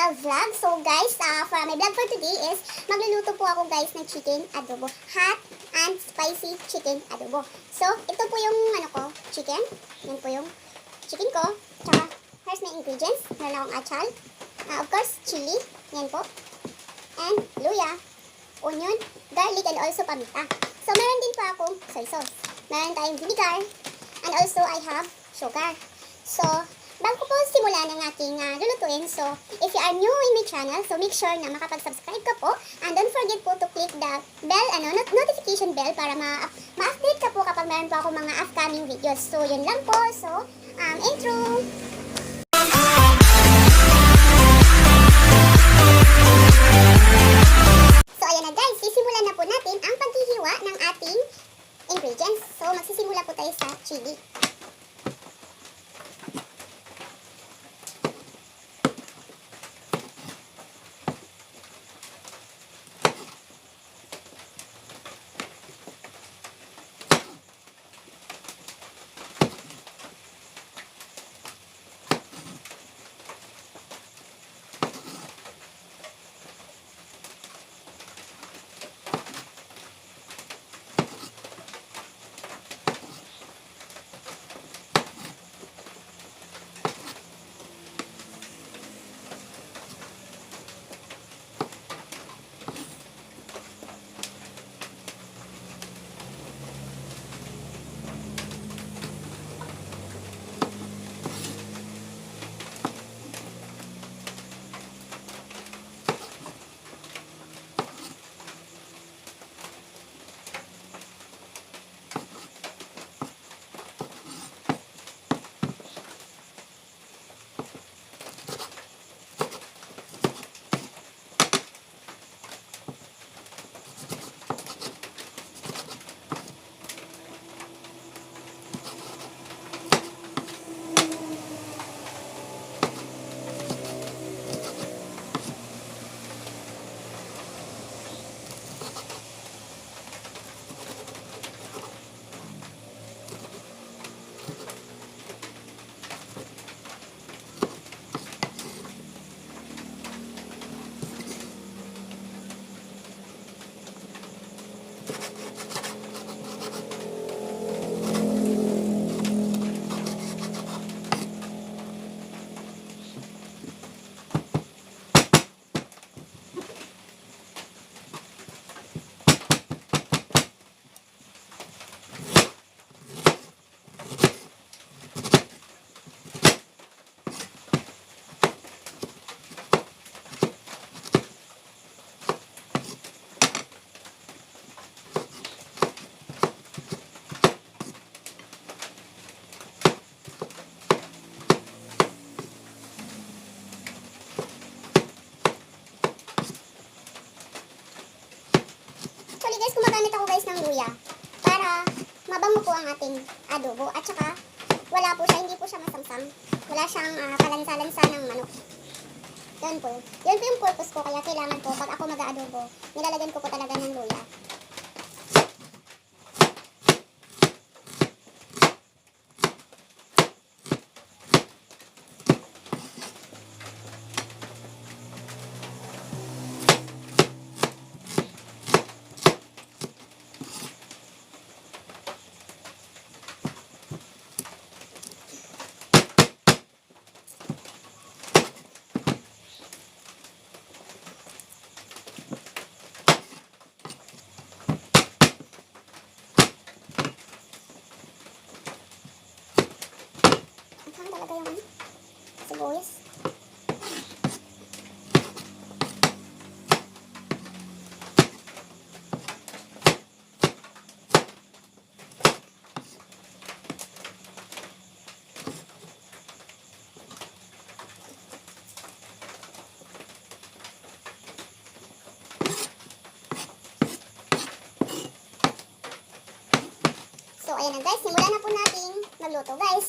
Bell Vlog. So guys, for my vlog for today is magluluto po ako guys ng chicken adobo. Hot and spicy chicken adobo. So, ito po yung chicken. Yan po yung chicken ko. Tsaka, here's my ingredients. Meron akong achal. Of course, chili. Yan po. And luya, onion, garlic, and also paminta. So, meron din po akong soy sauce. Meron tayong vinegar. And also, I have sugar. So, bago po simula ng aking lulutuin, so, if you are new in my channel, so make sure na makapag-subscribe ka po. And don't forget po to click the bell, notification bell para ma-update ka po kapag meron po ako mga upcoming videos. So, yun lang po. So, intro! So, ayan na guys, sisimulan na po natin ang paghihiwa ng ating ingredients. So, magsisimula po tayo sa chili. Gumagamit ako guys ng luya para mabango po ang ating adobo at saka wala po siya, hindi po siya masamsam, wala siyang kalansa-lansa ng manok. Yun po yung purpose ko, kaya kailangan po pag ako mag-aadobo, nilalagyan ko po talaga ng luya. Talaga yung sibuyas. So, ayan na guys, simulan na po natin magluto guys.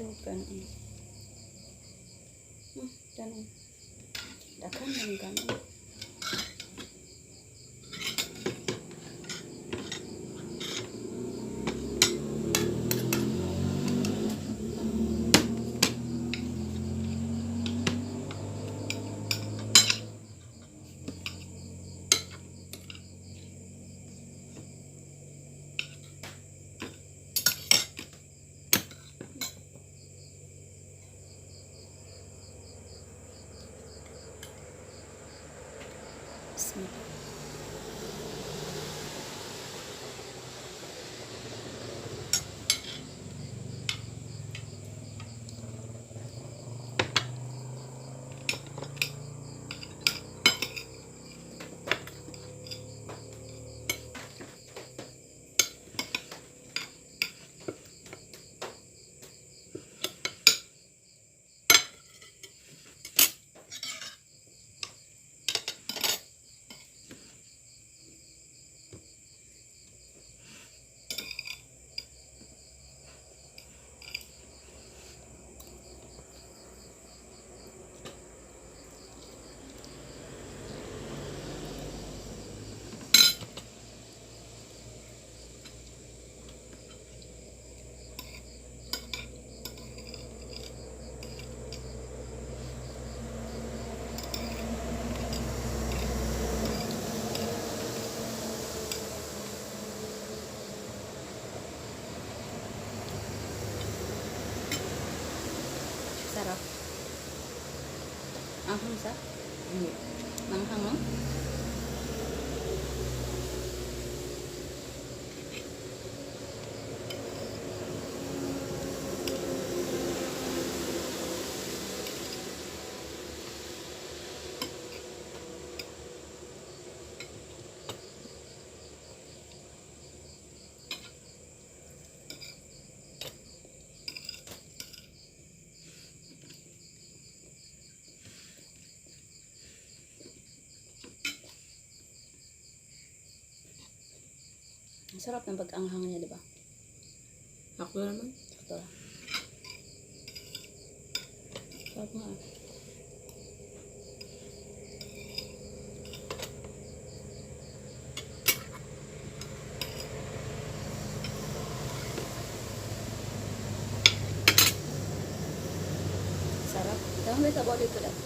mo ka na. Ganun. Dakan lang ganun. Bismillah. Sarap. Anghang sa? Hindi. Manghang mo? Ang sarap ng pag-anghang niya, di ba? Ako naman. Ito. Sarap nga. Sarap. Tama ba sa body ko lang?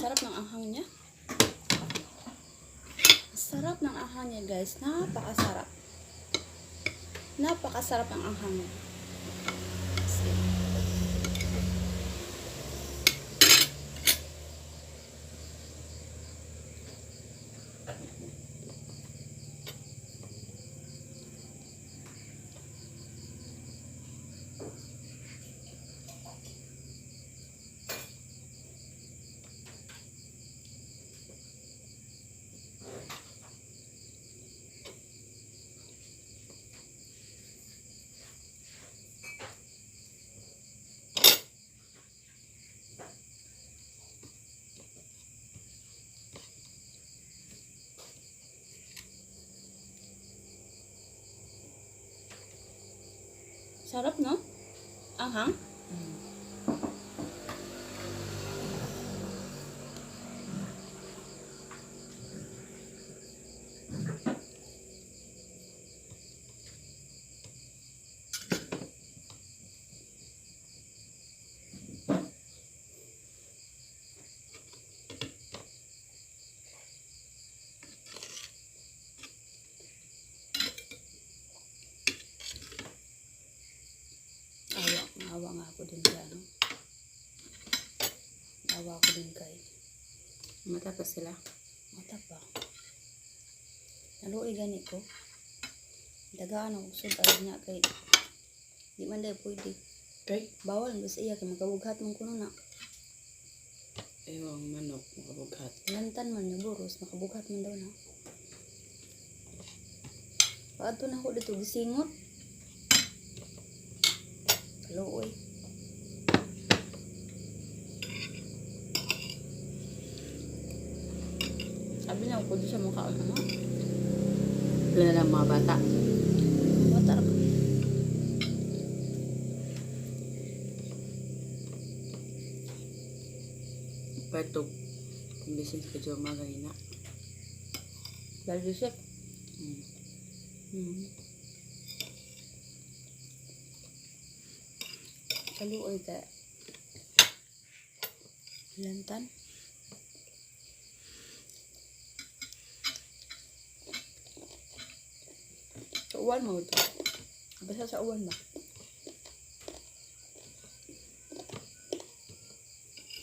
Sarap ng anghang niya. Sarap ng anghang niya, guys. Napakasarap. Napakasarap ng anghang niya. Sarap, no? Anghang? Awa nga ako din kay ano. Awa ako din kay Mata pa sila. mata pa. Naluoy gani ko. Dagaan ako usod ay niya kay di man dahil pwede. Okay. Bawal ang iya kay magkabughat mong kuno na. Ewang manok, makabughat. Lantan man yung boros, makabughat man daw na. Paadto na ako dito gisingot. Kaluoy. Sabi na ako sa mukha ano. Wala na lang mga bata. Watar ka. Pertog. Imbesing ka dyan maganina. Dahil Joseph. Kaluoy ka. Lantan. Sa uwan mo ito. Basta sa uwan ba?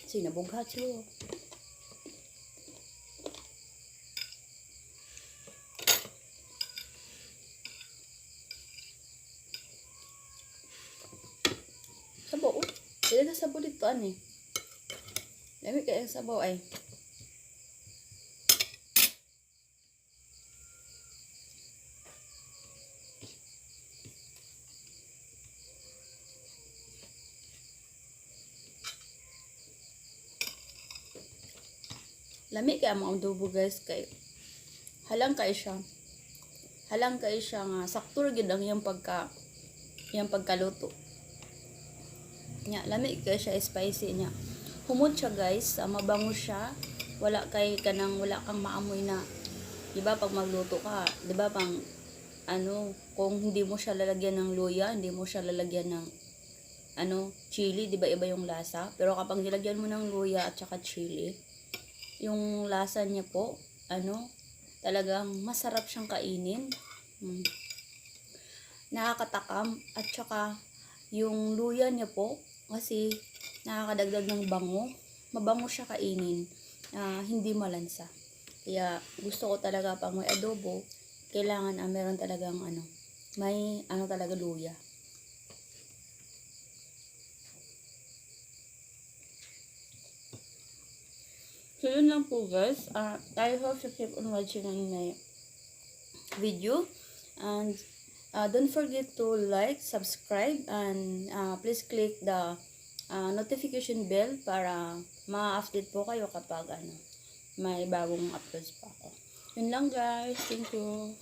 Sinabughat siya. Sabaw. Dili na sabaw dito ani. Lami kaya ang sabaw ay. Lami kaya ang adobo guys kay halang kay siya. Halang kay siya nga sakto ra gyud ang iyang pagkaluto. Nya lami kay siya spicy niya. Humot siya guys, mabango siya. Wala kang maamoy na. 'Di ba pag magluto ka, 'di ba pang ano, kung hindi mo siya lalagyan ng luya, hindi mo siya lalagyan ng chili, 'di ba iba yung lasa? Pero kapag nilagyan mo ng luya at saka chili, yung lasa niya po, talagang masarap siyang kainin. Nakakatakam at saka yung luya niya po kasi nakakadagdag ng bango. Mabango siya kainin. Hindi malansa. Kaya gusto ko talaga pag may adobo, kailangan meron talagang may talaga luya. So yun lang po guys. I hope you keep on watching my video. And don't forget to like, subscribe, and please click the notification bell para ma-update po kayo kapag may bagong uploads pa ako. Yun lang guys. Thank you.